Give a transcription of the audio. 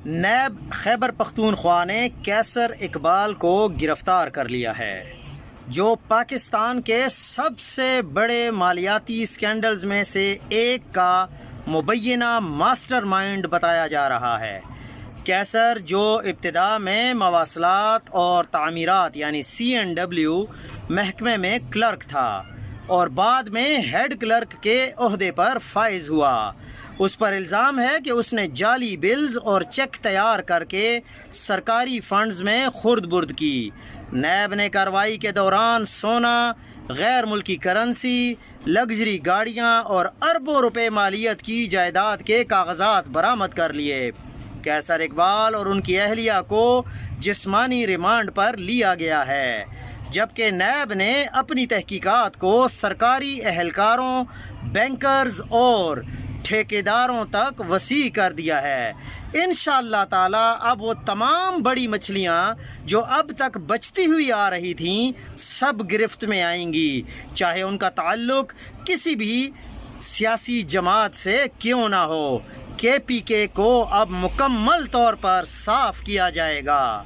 NAB Khyber Pakhtunkhwa نے کیسر اقبال کو گرفتار کر لیا ہے، جو پاکستان کے سب سے بڑے مالیاتی اسکینڈلز میں سے ایک کا مبینہ ماسٹر مائنڈ بتایا جا رہا ہے۔ کیسر، جو ابتدا میں مواصلات اور تعمیرات یعنی CNW محکمے میں کلرک تھا اور بعد میں ہیڈ کلرک کے عہدے پر فائز ہوا، اس پر الزام ہے کہ اس نے جعلی بلز اور چیک تیار کر کے سرکاری فنڈز میں خرد برد کی۔ نیب نے کارروائی کے دوران سونا، غیر ملکی کرنسی، لگژری گاڑیاں اور اربوں روپے مالیت کی جائیداد کے کاغذات برآمد کر لیے۔ کیسر اقبال اور ان کی اہلیہ کو جسمانی ریمانڈ پر لیا گیا ہے، جبکہ نیب نے اپنی تحقیقات کو سرکاری اہلکاروں، بینکرز اور ٹھیکیداروں تک وسیع کر دیا ہے۔ انشاءاللہ تعالی اب وہ تمام بڑی مچھلیاں جو اب تک بچتی ہوئی آ رہی تھیں سب گرفت میں آئیں گی، چاہے ان کا تعلق کسی بھی سیاسی جماعت سے کیوں نہ ہو۔ KPK کو اب مکمل طور پر صاف کیا جائے گا۔